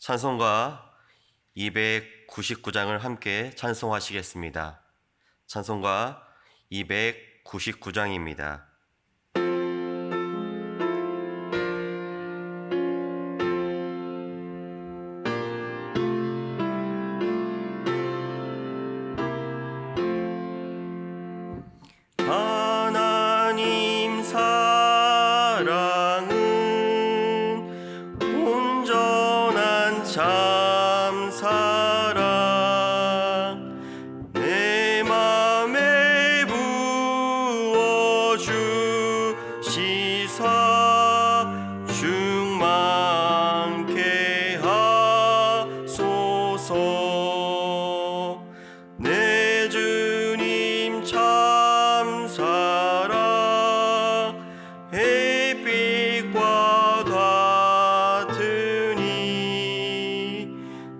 찬송가 299장을 함께 찬송하시겠습니다. 찬송가 299장입니다. 하나님 사랑은 온전한 참 사랑 내 맘에 부어주시사 충만케 하소서. 내 주님 참 사랑 햇빛과 같으니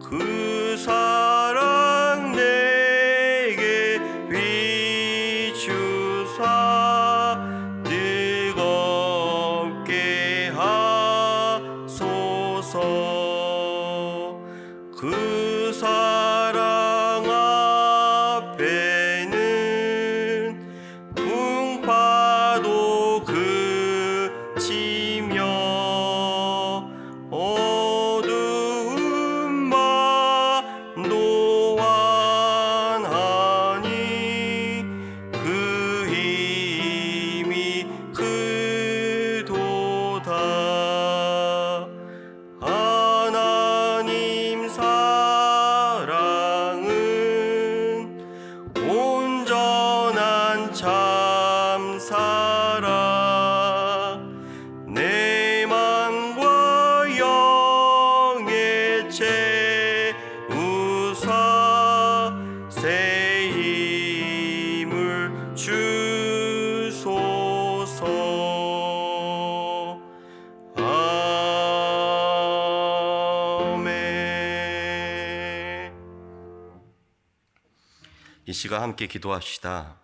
그 사랑 내게 비추사 뜨겁게 하소서. 그 사랑 앞에는 풍파도 그치며 어두움만 노안하니 그 힘이 크도다. 하나님 사랑은 온전한 참 사랑 내 맘과 영에 채우사 새 힘을 주소서. 아멘. 이 시간 함께 기도합시다.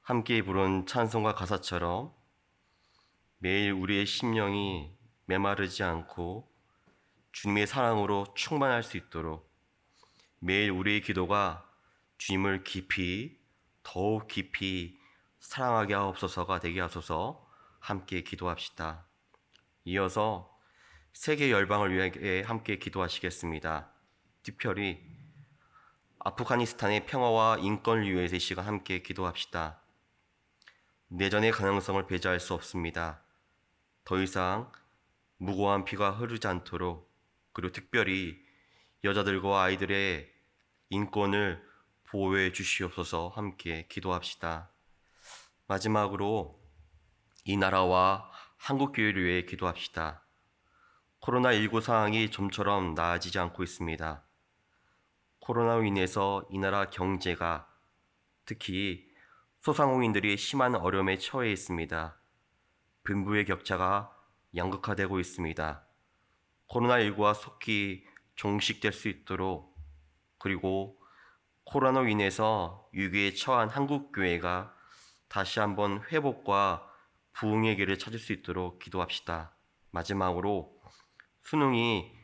함께 부른 찬송가 가사처럼 매일 우리의 심령이 메마르지 않고 주님의 사랑으로 충만할 수 있도록 매일 우리의 기도가 주님을 더욱 깊이 사랑하게 하옵소서가 되게 하소서. 함께 기도합시다. 이어서 세계 열방을 위해 함께 기도하시겠습니다. 특별히 아프가니스탄의 평화와 인권을 위해서 이 시간 함께 기도합시다. 내전의 가능성을 배제할 수 없습니다. 더 이상 무고한 피가 흐르지 않도록, 그리고 특별히 여자들과 아이들의 인권을 보호해 주시옵소서. 함께 기도합시다. 마지막으로 이 나라와 한국교회를 위해 기도합시다. 코로나19 상황이 좀처럼 나아지지 않고 있습니다. 코로나로 인해서 이 나라 경제가, 특히 소상공인들이 심한 어려움에 처해 있습니다. 빈부의 격차가 양극화되고 있습니다. 코로나19가 속히 종식될 수 있도록, 그리고 코로나로 인해서 위기에 처한 한국교회가 다시 한번 회복과 부흥의 길을 찾을 수 있도록 기도합시다. 마지막으로 수능이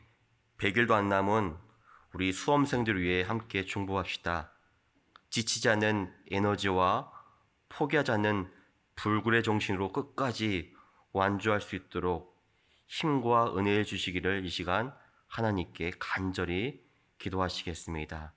100일도 안 남은 우리 수험생들을 위해 함께 중보합시다. 지치지 않는 에너지와 포기하지 않는 불굴의 정신으로 끝까지 완주할 수 있도록 힘과 은혜를 주시기를 이 시간 하나님께 간절히 기도하시겠습니다.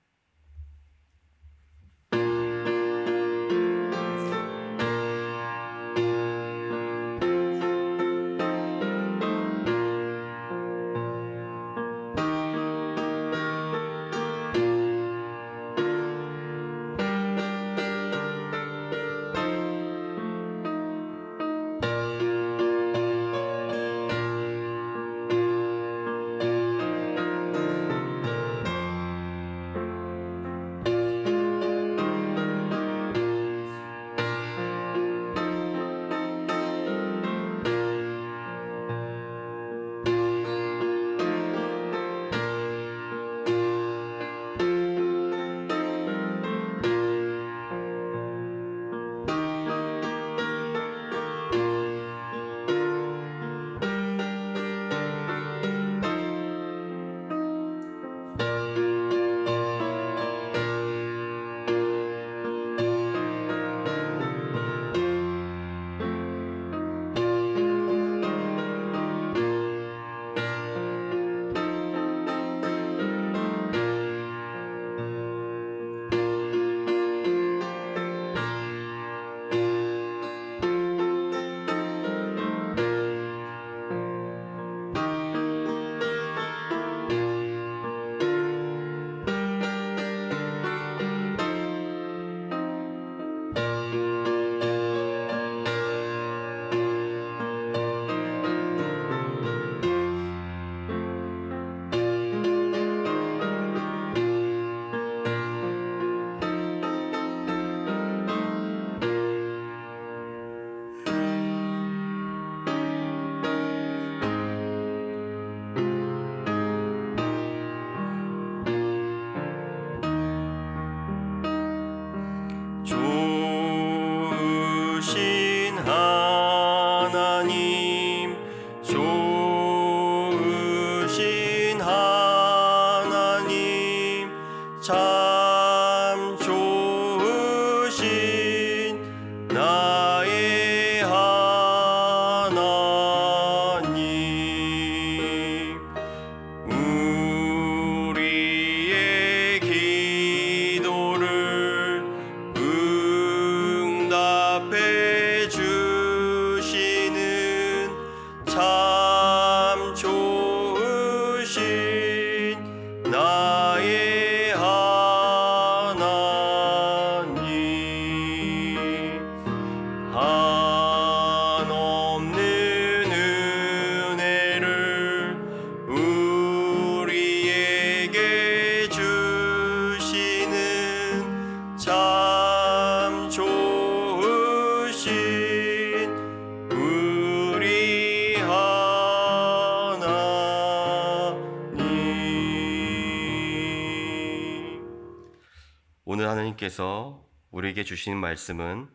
하나님께서 우리에게 주신 말씀은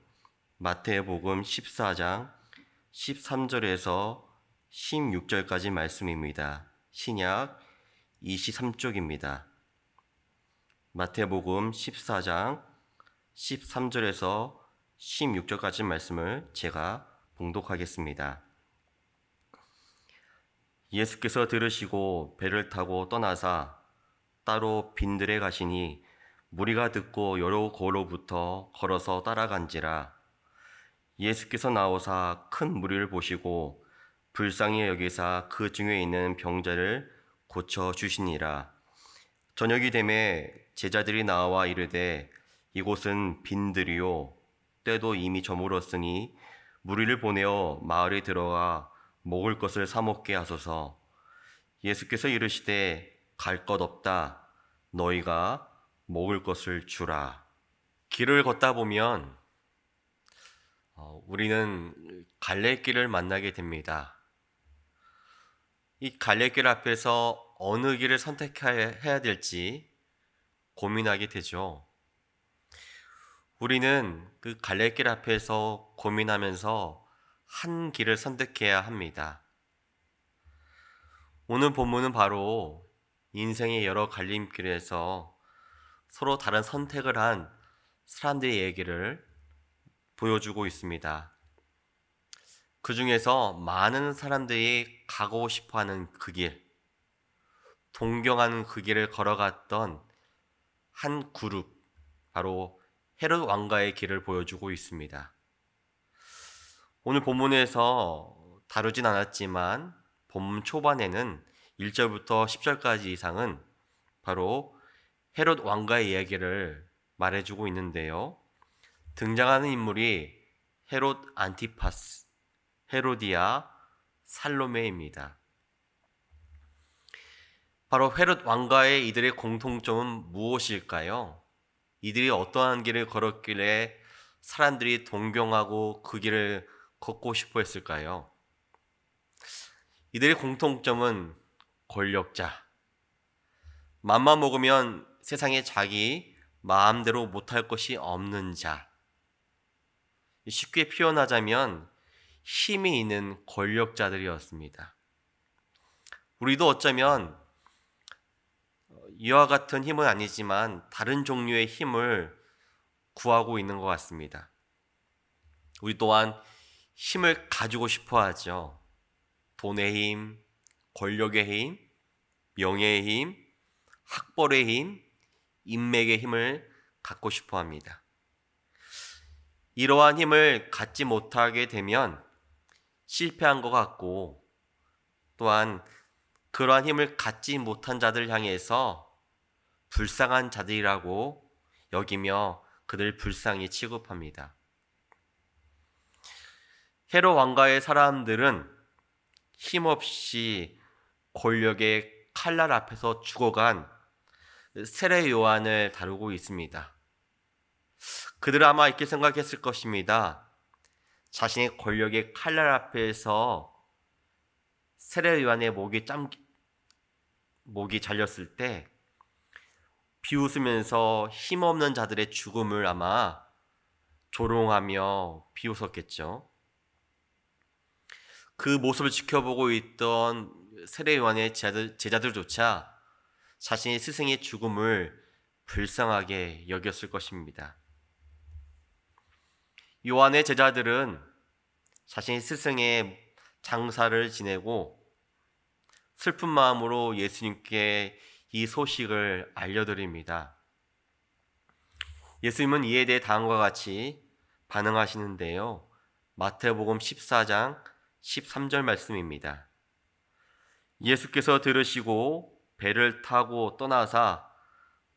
마태복음 14장 13절에서 16절까지 말씀입니다. 신약 23쪽입니다. 마태복음 14장 13절에서 16절까지 말씀을 제가 봉독하겠습니다. 예수께서 들으시고 배를 타고 떠나사 따로 빈들에 가시니 무리가 듣고 여러 고로부터 걸어서 따라간지라. 예수께서 나오사 큰 무리를 보시고 불쌍히 여기사 그 중에 있는 병자를 고쳐 주시니라. 저녁이 되매 제자들이 나와 이르되 이곳은 빈들이요 때도 이미 저물었으니 무리를 보내어 마을에 들어가 먹을 것을 사 먹게 하소서. 예수께서 이르시되 갈 것 없다. 너희가 먹을 것을 주라. 길을 걷다 보면 우리는 갈래길을 만나게 됩니다. 이 갈래길 앞에서 어느 길을 선택해야 될지 고민하게 되죠. 우리는 그 갈래길 앞에서 고민하면서 한 길을 선택해야 합니다. 오늘 본문은 바로 인생의 여러 갈림길에서 서로 다른 선택을 한 사람들의 얘기를 보여주고 있습니다. 그 중에서 많은 사람들이 가고 싶어하는 그 길, 동경하는 그 길을 걸어갔던 한 그룹, 바로 헤롯 왕가의 길을 보여주고 있습니다. 오늘 본문에서 다루진 않았지만 본문 초반에는 1절부터 10절까지 이상은 바로 헤롯 왕가의 이야기를 말해주고 있는데요. 등장하는 인물이 헤롯 안티파스, 헤로디아, 살로메입니다. 바로 헤롯 왕가의 이들의 공통점은 무엇일까요? 이들이 어떠한 길을 걸었길래 사람들이 동경하고 그 길을 걷고 싶어 했을까요? 이들의 공통점은 권력자, 맘만 먹으면 세상에 자기 마음대로 못할 것이 없는 자, 쉽게 표현하자면 힘이 있는 권력자들이었습니다. 우리도 어쩌면 이와 같은 힘은 아니지만 다른 종류의 힘을 구하고 있는 것 같습니다. 우리 또한 힘을 가지고 싶어 하죠. 돈의 힘, 권력의 힘, 명예의 힘, 학벌의 힘, 인맥의 힘을 갖고 싶어 합니다. 이러한 힘을 갖지 못하게 되면 실패한 것 같고, 또한 그러한 힘을 갖지 못한 자들 향해서 불쌍한 자들이라고 여기며 그들 불쌍히 취급합니다. 헤롯 왕가의 사람들은 힘없이 권력의 칼날 앞에서 죽어간 세례 요한을 다루고 있습니다. 그들은 아마 이렇게 생각했을 것입니다. 자신의 권력의 칼날 앞에서 세례 요한의 목이 잘렸을 때 비웃으면서 힘없는 자들의 죽음을 아마 조롱하며 비웃었겠죠. 그 모습을 지켜보고 있던 세례 요한의 제자들조차 자신의 스승의 죽음을 불쌍하게 여겼을 것입니다. 요한의 제자들은 자신의 스승의 장사를 지내고 슬픈 마음으로 예수님께 이 소식을 알려드립니다. 예수님은 이에 대해 다음과 같이 반응하시는데요. 마태복음 14장 13절 말씀입니다. 예수께서 들으시고 배를 타고 떠나사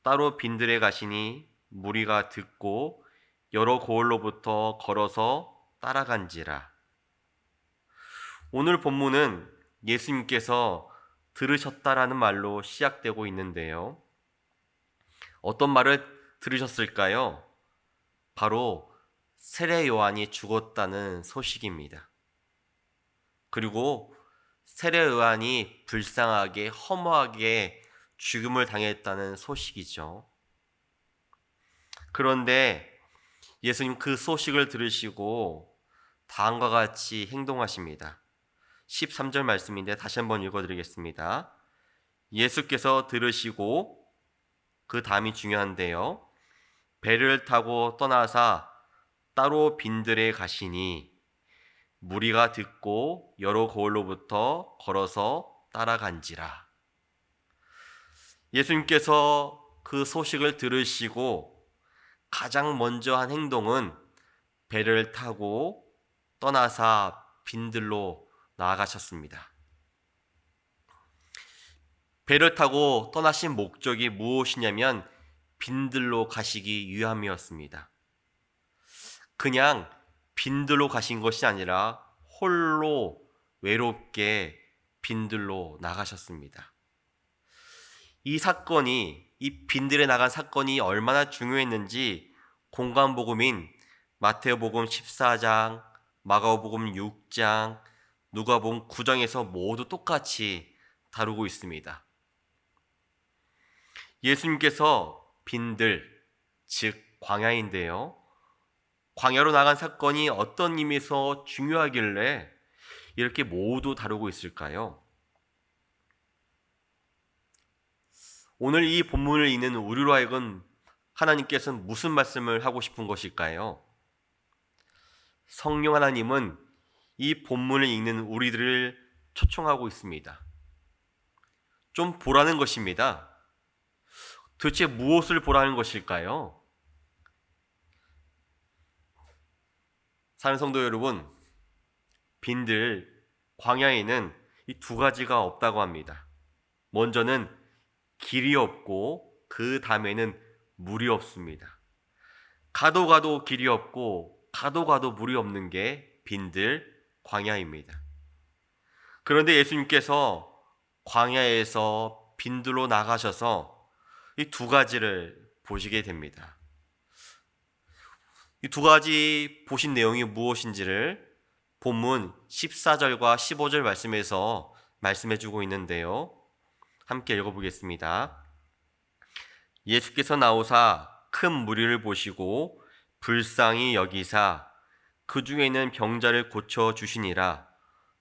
따로 빈들에 가시니 무리가 듣고 여러 고을로부터 걸어서 따라간지라. 오늘 본문은 예수님께서 들으셨다라는 말로 시작되고 있는데요. 어떤 말을 들으셨을까요? 바로 세례 요한이 죽었다는 소식입니다. 그리고 세례 요한이 불쌍하게 허무하게 죽음을 당했다는 소식이죠. 그런데 예수님 그 소식을 들으시고 다음과 같이 행동하십니다. 13절 말씀인데 다시 한번 읽어드리겠습니다. 예수께서 들으시고, 그 다음이 중요한데요, 배를 타고 떠나사 따로 빈들에 가시니 무리가 듣고 여러 거울로부터 걸어서 따라간지라. 예수님께서 그 소식을 들으시고 가장 먼저 한 행동은 배를 타고 떠나사 빈들로 나아가셨습니다. 배를 타고 떠나신 목적이 무엇이냐면 빈들로 가시기 위함이었습니다. 그냥 빈들로 가신 것이 아니라 홀로 외롭게 빈들로 나가셨습니다. 이 빈들에 나간 사건이 얼마나 중요했는지 공관복음인 마태복음 14장, 마가복음 6장, 누가복음 9장에서 모두 똑같이 다루고 있습니다. 예수님께서 빈들, 즉 광야인데요, 광야로 나간 사건이 어떤 의미에서 중요하길래 이렇게 모두 다루고 있을까요? 오늘 이 본문을 읽는 우리로 하여금 하나님께서는 무슨 말씀을 하고 싶은 것일까요? 성령 하나님은 이 본문을 읽는 우리들을 초청하고 있습니다. 좀 보라는 것입니다. 도대체 무엇을 보라는 것일까요? 사랑하는 성도 여러분, 빈들, 광야에는 이 두 가지가 없다고 합니다. 먼저는 길이 없고 그 다음에는 물이 없습니다. 가도 가도 길이 없고 가도 가도 물이 없는 게 빈들, 광야입니다. 그런데 예수님께서 광야에서 빈들로 나가셔서 이 두 가지를 보시게 됩니다. 이 두 가지 보신 내용이 무엇인지를 본문 14절과 15절 말씀에서 말씀해 주고 있는데요, 함께 읽어보겠습니다. 예수께서 나오사 큰 무리를 보시고 불쌍히 여기사 그 중에는 병자를 고쳐 주시니라.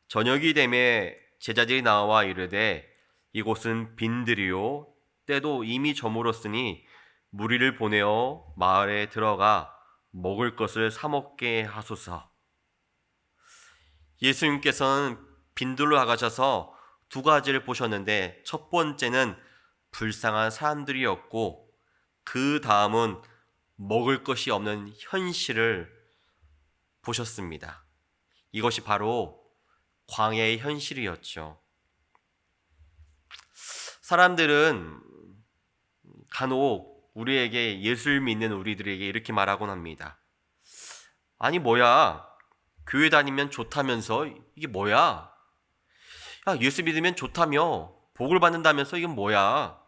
저녁이 되매 제자들이 나와 이르되 이곳은 빈들이요 때도 이미 저물었으니 무리를 보내어 마을에 들어가 먹을 것을 사 먹게 하소서. 예수님께서는 빈들로 나가셔서 두 가지를 보셨는데, 첫 번째는 불쌍한 사람들이었고 그 다음은 먹을 것이 없는 현실을 보셨습니다. 이것이 바로 광야의 현실이었죠. 사람들은 간혹 우리에게, 예수를 믿는 우리들에게 이렇게 말하곤 합니다. 아니 뭐야, 교회 다니면 좋다면서 이게 뭐야? 야, 예수 믿으면 좋다며, 복을 받는다면서 이게 뭐야?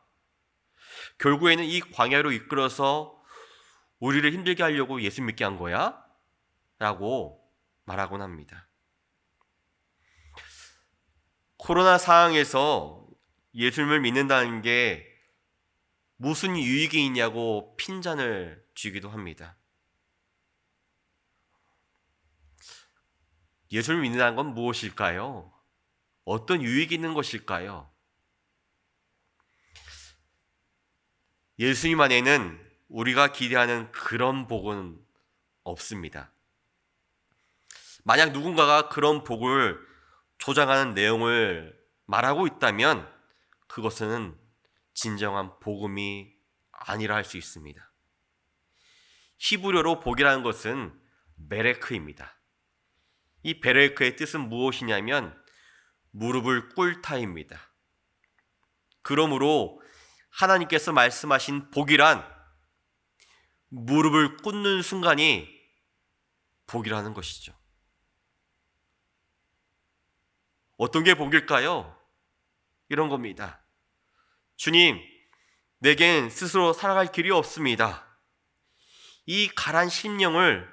결국에는 이 광야로 이끌어서 우리를 힘들게 하려고 예수 믿게 한 거야? 라고 말하곤 합니다. 코로나 상황에서 예수님을 믿는다는 게 무슨 유익이 있냐고 핀잔을 쥐기도 합니다. 예수를 믿는다는 건 무엇일까요? 어떤 유익이 있는 것일까요? 예수님 안에는 우리가 기대하는 그런 복은 없습니다. 만약 누군가가 그런 복을 조장하는 내용을 말하고 있다면 그것은 진정한 복음이 아니라 할 수 있습니다. 히브리어로 복이라는 것은 베레크입니다. 이 베레크의 뜻은 무엇이냐면 무릎을 꿇다입니다. 그러므로 하나님께서 말씀하신 복이란 무릎을 꿇는 순간이 복이라는 것이죠. 어떤 게 복일까요? 이런 겁니다. 주님, 내겐 스스로 살아갈 길이 없습니다. 이 가란 심령을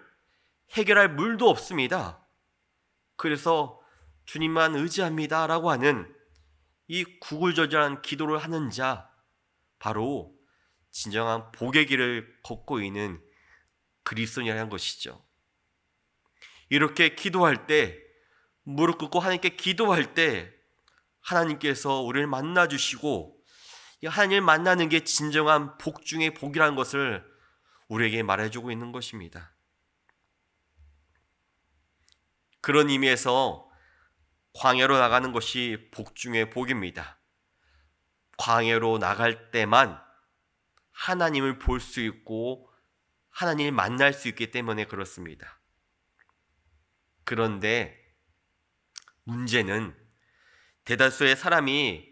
해결할 물도 없습니다. 그래서 주님만 의지합니다 라고 하는 이 구굴절절한 기도를 하는 자, 바로 진정한 복의 길을 걷고 있는 그리스도인이라는 것이죠. 이렇게 기도할 때, 무릎 꿇고 하나님께 기도할 때 하나님께서 우리를 만나주시고, 하나님을 만나는 게 진정한 복 중의 복이라는 것을 우리에게 말해주고 있는 것입니다. 그런 의미에서 광야로 나가는 것이 복 중의 복입니다. 광야로 나갈 때만 하나님을 볼 수 있고 하나님을 만날 수 있기 때문에 그렇습니다. 그런데 문제는 대다수의 사람이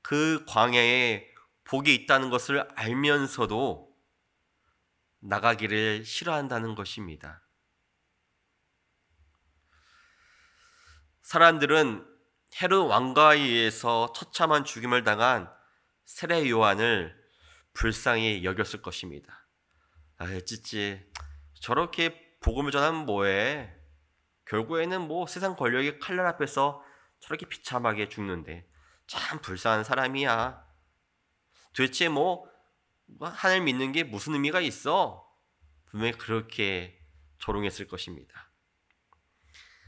그 광야에 복이 있다는 것을 알면서도 나가기를 싫어한다는 것입니다. 사람들은 헤롯 왕가에 의해서 처참한 죽임을 당한 세례 요한을 불쌍히 여겼을 것입니다. 찌찌 저렇게 복음을 전하면 뭐해? 결국에는 세상 권력의 칼날 앞에서 저렇게 비참하게 죽는데 참 불쌍한 사람이야. 도대체 하나님 믿는 게 무슨 의미가 있어? 분명히 그렇게 조롱했을 것입니다.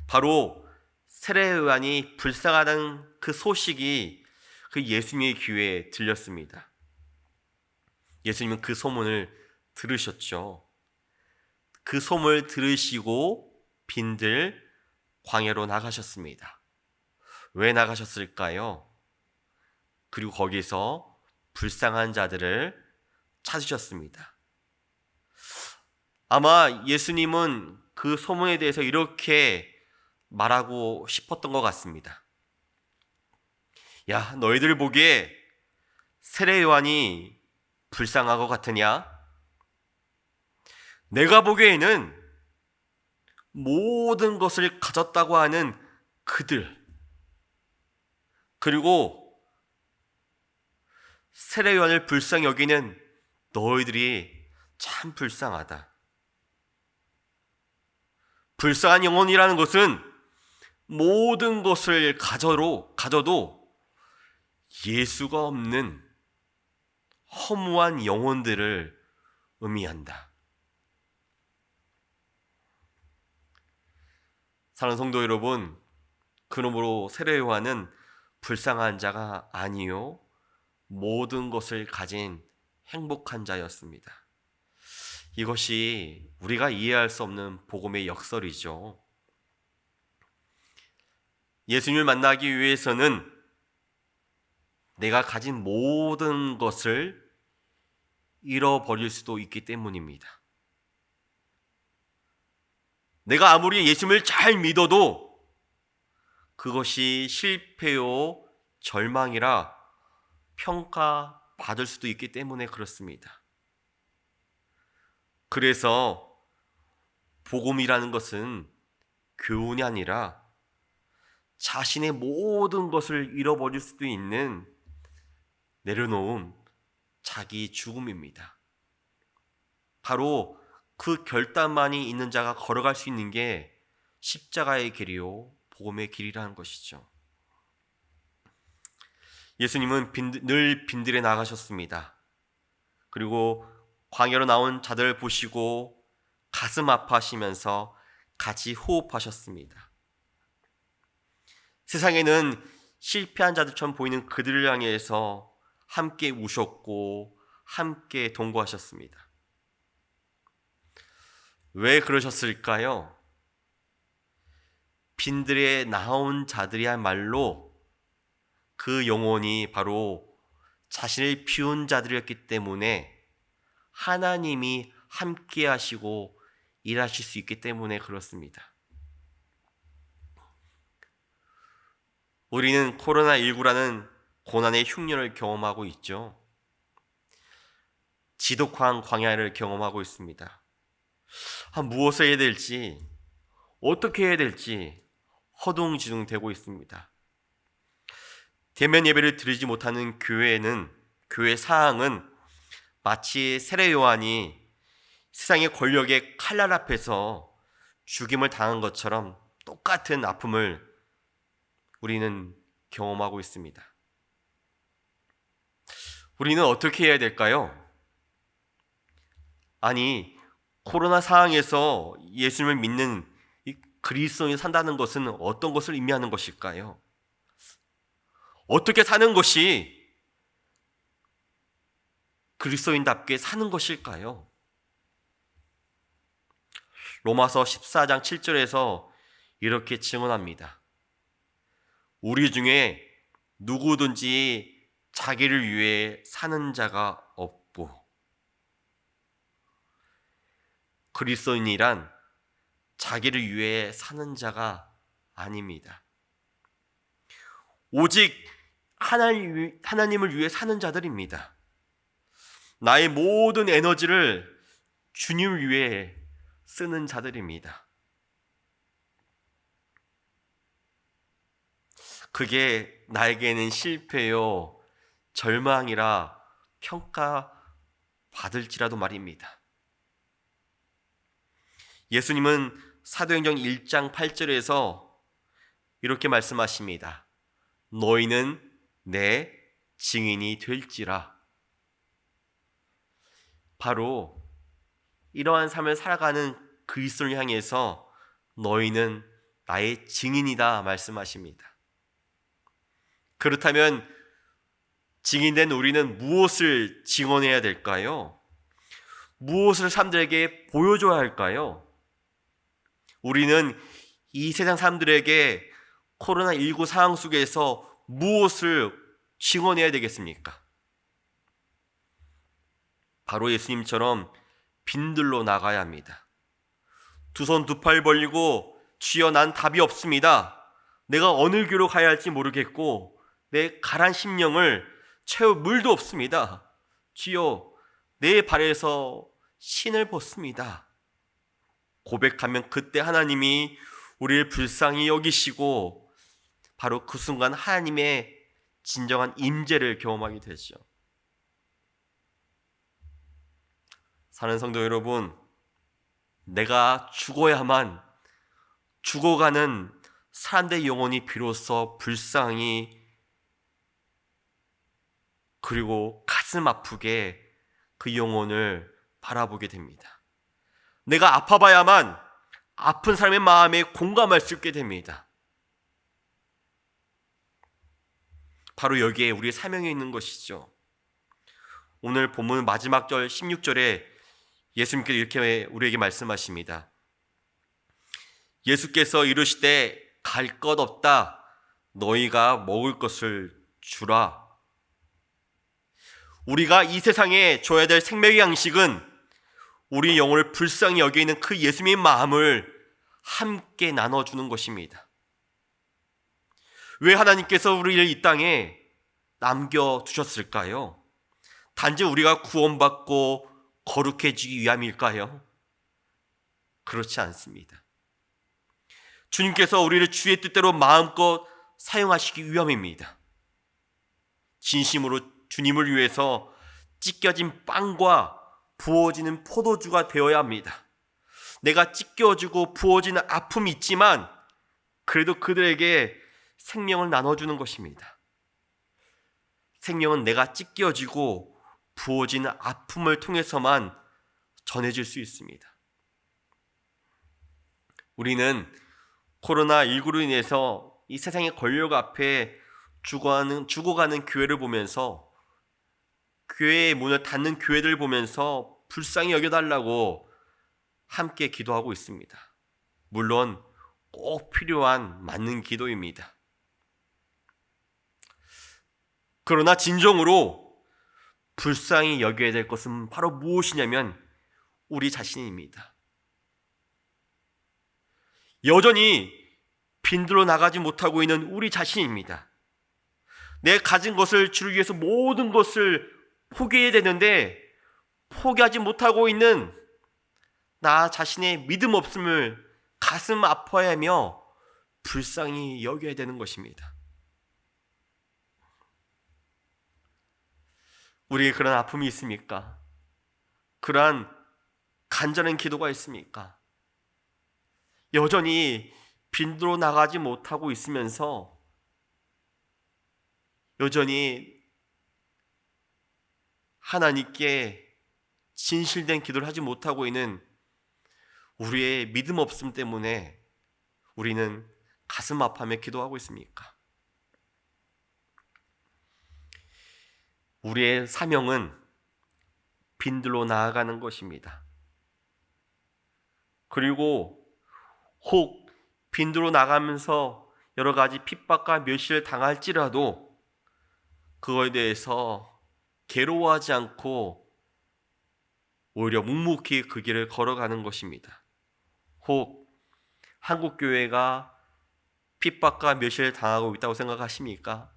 바로 세례 요한이 불쌍하다는 그 소식이 그 예수님의 귀에 들렸습니다. 예수님은 그 소문을 들으셨죠. 그 소문을 들으시고 빈들 광야로 나가셨습니다. 왜 나가셨을까요? 그리고 거기서 불쌍한 자들을 찾으셨습니다. 아마 예수님은 그 소문에 대해서 이렇게 말하고 싶었던 것 같습니다. 야, 너희들 보기에 세례 요한이 불쌍한 것 같으냐? 내가 보기에는 모든 것을 가졌다고 하는 그들, 그리고 세례 요한을 불쌍히 여기는 너희들이 참 불쌍하다. 불쌍한 영혼이라는 것은 모든 것을 가져도 예수가 없는 허무한 영혼들을 의미한다. 사랑하는 성도 여러분, 그러므로 세례 요한은 불쌍한 자가 아니요 모든 것을 가진 행복한 자였습니다. 이것이 우리가 이해할 수 없는 복음의 역설이죠. 예수님을 만나기 위해서는 내가 가진 모든 것을 잃어버릴 수도 있기 때문입니다. 내가 아무리 예수님을 잘 믿어도 그것이 실패요 절망이라 평가받을 수도 있기 때문에 그렇습니다. 그래서 복음이라는 것은 교훈이 아니라 자신의 모든 것을 잃어버릴 수도 있는 내려놓은 자기 죽음입니다. 바로 그 결단만이 있는 자가 걸어갈 수 있는 게 십자가의 길이요 복음의 길이라는 것이죠. 예수님은 늘 빈들에 나가셨습니다. 그리고 광야로 나온 자들을 보시고 가슴 아파하시면서 같이 호흡하셨습니다. 세상에는 실패한 자들처럼 보이는 그들을 향해서 함께 우셨고 함께 동거하셨습니다. 왜 그러셨을까요? 빈들에 나온 자들이야말로 그 영혼이 바로 자신을 비운 자들이었기 때문에 하나님이 함께 하시고 일하실 수 있기 때문에 그렇습니다. 우리는 코로나19라는 고난의 흉년을 경험하고 있죠. 지독한 광야를 경험하고 있습니다. 무엇을 해야 될지, 어떻게 해야 될지 허둥지둥 되고 있습니다. 대면 예배를 드리지 못하는 교회 상황은 마치 세례 요한이 세상의 권력의 칼날 앞에서 죽임을 당한 것처럼 똑같은 아픔을 우리는 경험하고 있습니다. 우리는 어떻게 해야 될까요? 아니, 코로나 상황에서 예수님을 믿는 이 그리스도인이 산다는 것은 어떤 것을 의미하는 것일까요? 어떻게 사는 것이 그리스도인답게 사는 것일까요? 로마서 14장 7절에서 이렇게 증언합니다. 우리 중에 누구든지 자기를 위해 사는 자가 없고, 그리스도인이란 자기를 위해 사는 자가 아닙니다. 오직 하나님을 위해 사는 자들입니다. 나의 모든 에너지를 주님을 위해 쓰는 자들입니다. 그게 나에게는 실패요, 절망이라 평가받을지라도 말입니다. 예수님은 사도행전 1장 8절에서 이렇게 말씀하십니다. 너희는 내 증인이 될지라. 바로 이러한 삶을 살아가는 그리스도를 향해서 너희는 나의 증인이다 말씀하십니다. 그렇다면 증인된 우리는 무엇을 증언해야 될까요? 무엇을 사람들에게 보여줘야 할까요? 우리는 이 세상 사람들에게 코로나19 상황 속에서 무엇을 증언해야 되겠습니까? 바로 예수님처럼 빈들로 나가야 합니다. 두 손 두 팔 벌리고 주여 난 답이 없습니다. 내가 어느 교로 가야 할지 모르겠고 내 가란 심령을 채울 물도 없습니다. 주여 내 발에서 신을 벗습니다. 고백하면 그때 하나님이 우리를 불쌍히 여기시고 바로 그 순간 하나님의 진정한 임재를 경험하게 되죠. 사는 성도 여러분, 내가 죽어야만 죽어가는 사람들의 영혼이 비로소 불쌍히 그리고 가슴 아프게 그 영혼을 바라보게 됩니다. 내가 아파봐야만 아픈 사람의 마음에 공감할 수 있게 됩니다. 바로 여기에 우리의 사명이 있는 것이죠. 오늘 본문 마지막 절 16절에 예수님께서 이렇게 우리에게 말씀하십니다. 예수께서 이르시되 갈 것 없다. 너희가 먹을 것을 주라. 우리가 이 세상에 줘야 될 생명의 양식은 우리 영혼을 불쌍히 여기는 그 예수님의 마음을 함께 나눠주는 것입니다. 왜 하나님께서 우리를 이 땅에 남겨두셨을까요? 단지 우리가 구원받고 거룩해지기 위함일까요? 그렇지 않습니다. 주님께서 우리를 주의 뜻대로 마음껏 사용하시기 위함입니다. 진심으로 주님을 위해서 찢겨진 빵과 부어지는 포도주가 되어야 합니다. 내가 찢겨지고 부어지는 아픔이 있지만 그래도 그들에게 생명을 나눠주는 것입니다. 생명은 내가 찢겨지고 부어지는 아픔을 통해서만 전해질 수 있습니다. 우리는 코로나19로 인해서 이 세상의 권력 앞에 죽어가는 교회를 보면서 교회의 문을 닫는 교회들을 보면서 불쌍히 여겨달라고 함께 기도하고 있습니다. 물론 꼭 필요한 맞는 기도입니다. 그러나 진정으로 불쌍히 여겨야 될 것은 바로 무엇이냐면 우리 자신입니다. 여전히 빈들로 나가지 못하고 있는 우리 자신입니다. 내 가진 것을 주를 위해서 모든 것을 포기해야 되는데 포기하지 못하고 있는 나 자신의 믿음 없음을 가슴 아파하며 불쌍히 여겨야 되는 것입니다. 우리에게 그런 아픔이 있습니까? 그러한 간절한 기도가 있습니까? 여전히 빈도로 나가지 못하고 있으면서 여전히 하나님께 진실된 기도를 하지 못하고 있는 우리의 믿음 없음 때문에 우리는 가슴 아파하며 기도하고 있습니까? 우리의 사명은 빈들로 나아가는 것입니다. 그리고 혹 빈들로 나가면서 여러 가지 핍박과 멸시를 당할지라도 그거에 대해서 괴로워하지 않고 오히려 묵묵히 그 길을 걸어가는 것입니다. 혹 한국교회가 핍박과 멸시를 당하고 있다고 생각하십니까?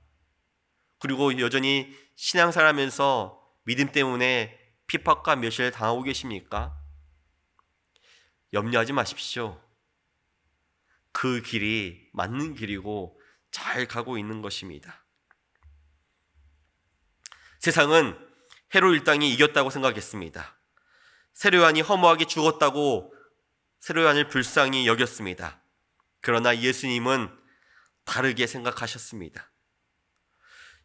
그리고 여전히 신앙생활하면서 믿음 때문에 핍박과 멸시를 당하고 계십니까? 염려하지 마십시오. 그 길이 맞는 길이고 잘 가고 있는 것입니다. 세상은 헤롯 일당이 이겼다고 생각했습니다. 세례요한이 허무하게 죽었다고 세례요한을 불쌍히 여겼습니다. 그러나 예수님은 다르게 생각하셨습니다.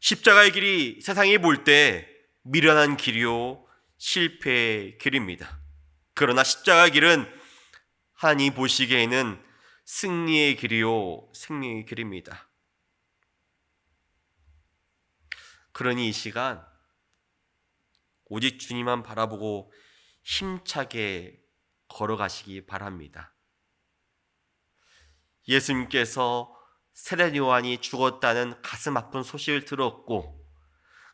십자가의 길이 세상이 볼 때 미련한 길이요 실패의 길입니다. 그러나 십자가의 길은 하나님 보시기에는 승리의 길이요 생명의 길입니다. 그러니 이 시간 오직 주님만 바라보고 힘차게 걸어가시기 바랍니다. 예수님께서 세례 요한이 죽었다는 가슴 아픈 소식을 들었고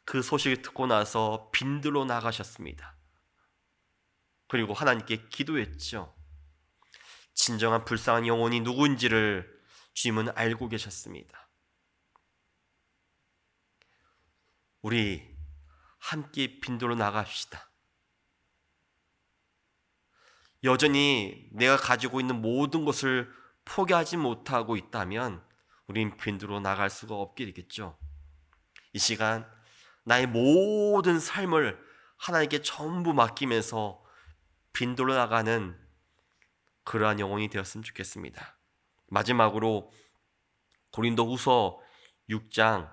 그 소식을 듣고 나서 빈들로 나가셨습니다. 그리고 하나님께 기도했죠. 진정한 불쌍한 영혼이 누군지를 주님은 알고 계셨습니다. 우리 함께 빈들로 나갑시다. 여전히 내가 가지고 있는 모든 것을 포기하지 못하고 있다면 우린 빈들로 나갈 수가 없게 되겠죠. 이 시간 나의 모든 삶을 하나님께 전부 맡기면서 빈들로 나가는 그러한 영혼이 되었으면 좋겠습니다. 마지막으로 고린도후서 6장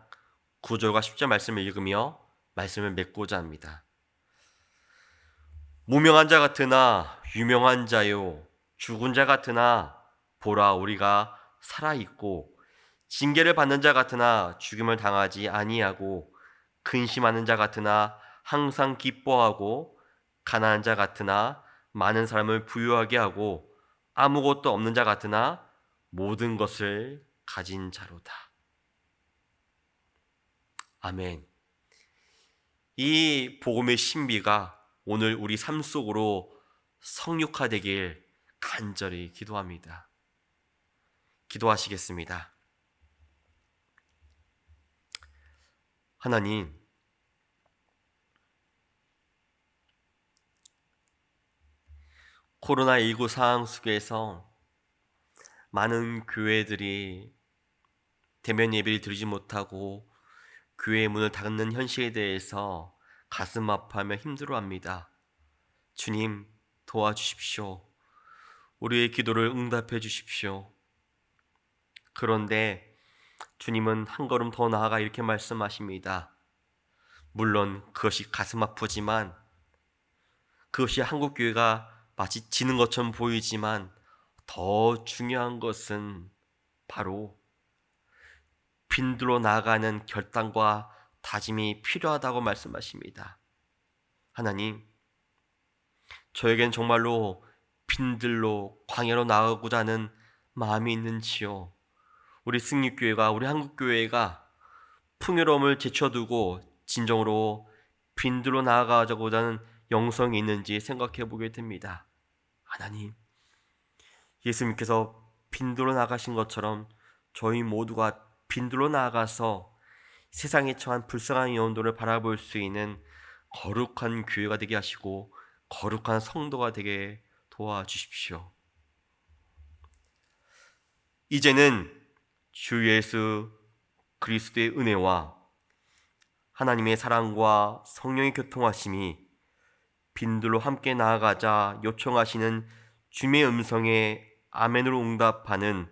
9절과 10절 말씀을 읽으며 말씀을 맺고자 합니다. 무명한 자 같으나 유명한 자요 죽은 자 같으나 보라 우리가 살아있고 징계를 받는 자 같으나 죽임을 당하지 아니하고 근심하는 자 같으나 항상 기뻐하고 가난한 자 같으나 많은 사람을 부유하게 하고 아무것도 없는 자 같으나 모든 것을 가진 자로다. 아멘. 이 복음의 신비가 오늘 우리 삶 속으로 성육화되길 간절히 기도합니다. 기도하시겠습니다. 하나님, 코로나19 상황 속에서 많은 교회들이 대면 예배를 드리지 못하고 교회의 문을 닫는 현실에 대해서 가슴 아파하며 힘들어합니다. 주님 도와주십시오. 우리의 기도를 응답해 주십시오. 그런데 주님은 한 걸음 더 나아가 이렇게 말씀하십니다. 물론 그것이 가슴 아프지만 그것이 한국교회가 마치 지는 것처럼 보이지만 더 중요한 것은 바로 빈들로 나아가는 결단과 다짐이 필요하다고 말씀하십니다. 하나님, 저에겐 정말로 빈들로 광야로 나아가고자 하는 마음이 있는지요. 우리 승립교회가 우리 한국교회가 풍요로움을 제쳐두고 진정으로 빈들로 나아가고자 하는 영성이 있는지 생각해 보게 됩니다. 하나님, 예수님께서 빈들로 나가신 것처럼 저희 모두가 빈들로 나아가서 세상에 처한 불쌍한 영혼들을 바라볼 수 있는 거룩한 교회가 되게 하시고 거룩한 성도가 되게 도와주십시오. 이제는 주 예수 그리스도의 은혜와 하나님의 사랑과 성령의 교통하심이 빈들로 함께 나아가자 요청하시는 주님의 음성에 아멘으로 응답하는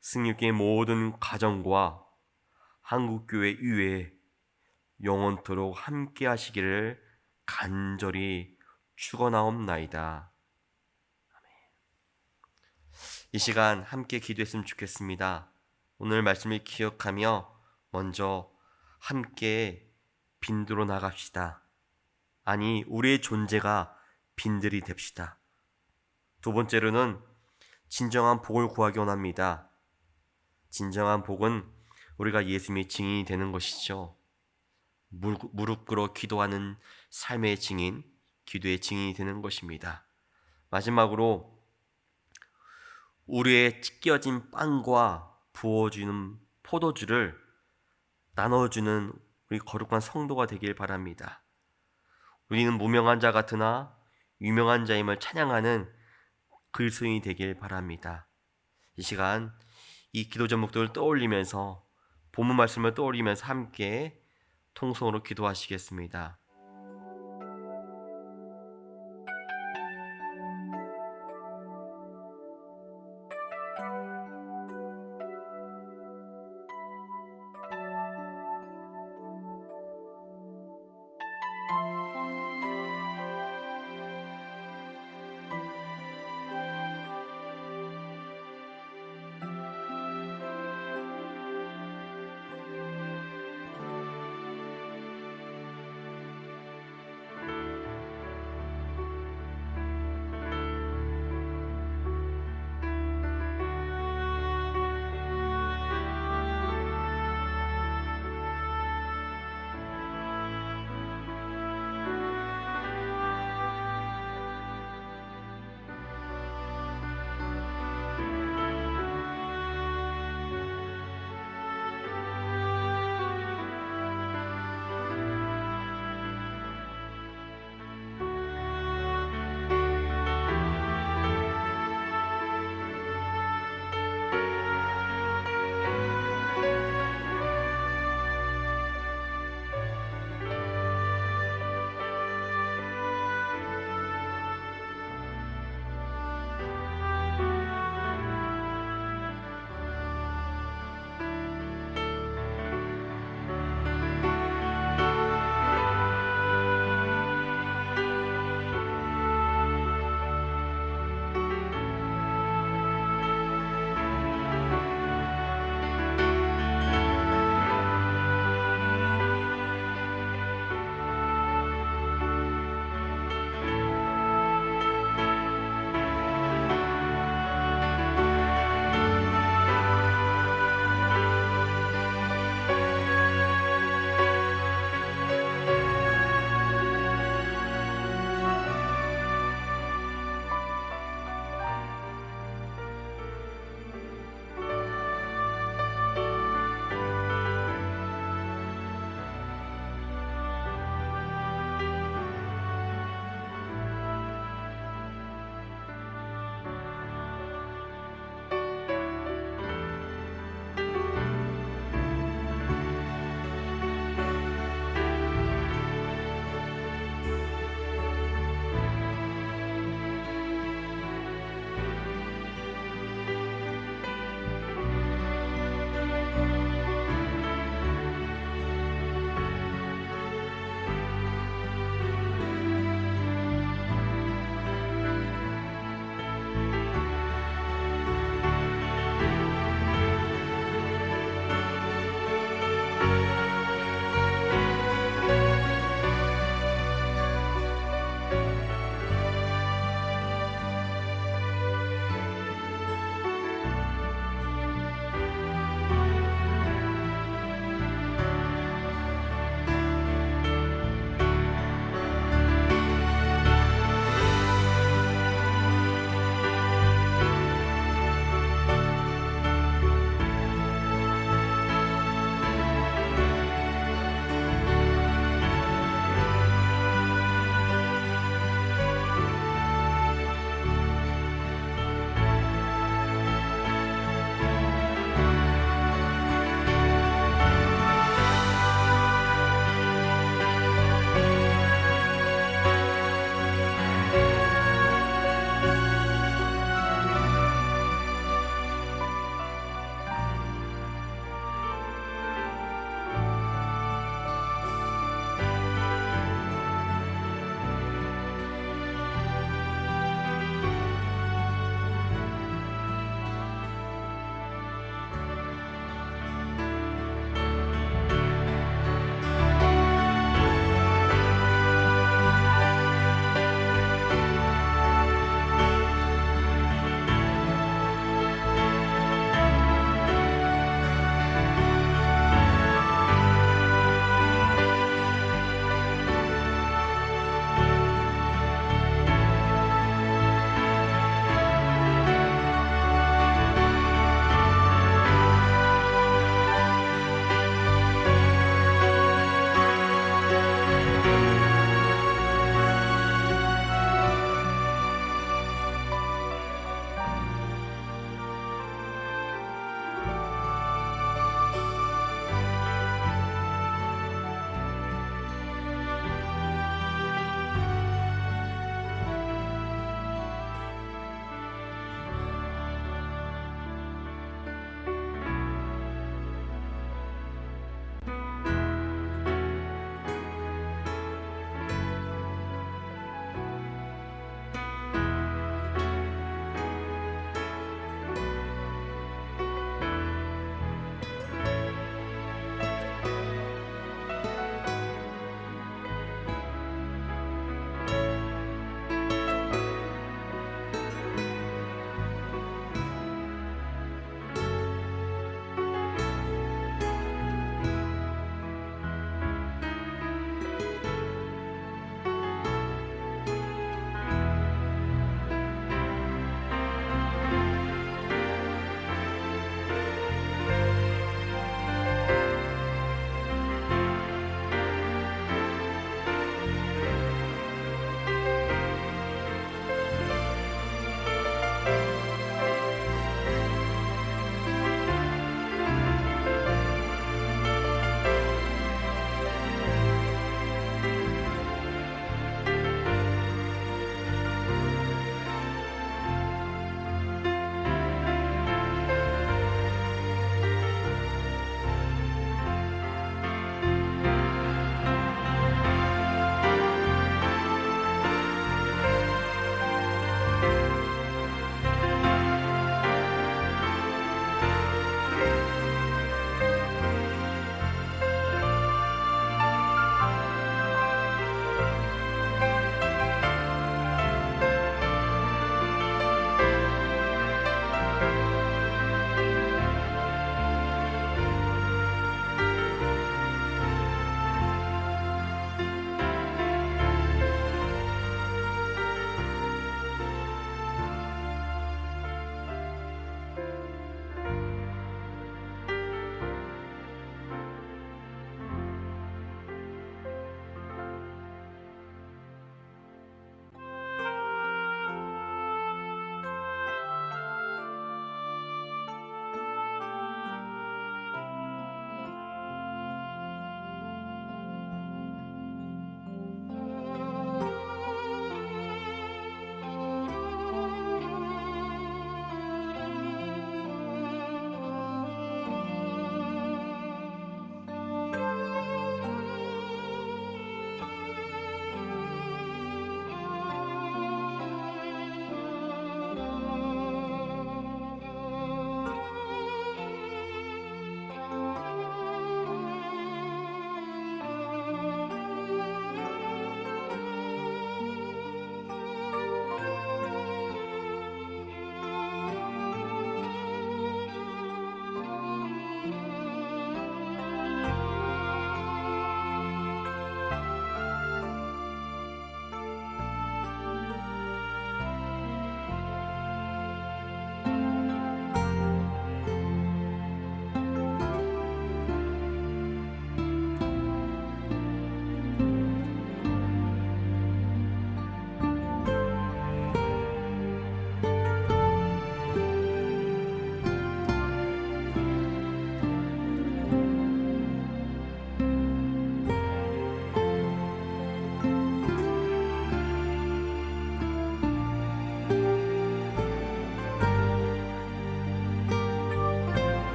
승리교의 모든 가정과 한국교회 이외에 영원토록 함께 하시기를 간절히 죽어나옵나이다. 이 시간 함께 기도했으면 좋겠습니다. 오늘 말씀을 기억하며 먼저 함께 빈들로 나갑시다. 아니, 우리의 존재가 빈들이 됩시다. 두 번째로는 진정한 복을 구하기 원합니다. 진정한 복은 우리가 예수님의 증인이 되는 것이죠. 무릎 꿇어 기도하는 삶의 증인, 기도의 증인이 되는 것입니다. 마지막으로 우리의 찢겨진 빵과 부어주는 포도주를 나눠주는 우리 거룩한 성도가 되길 바랍니다. 우리는 무명한 자 같으나 유명한 자임을 찬양하는 그리스도인이 되길 바랍니다. 이 시간 이 기도 제목들을 떠올리면서 본문 말씀을 떠올리면서 함께 통성으로 기도하시겠습니다.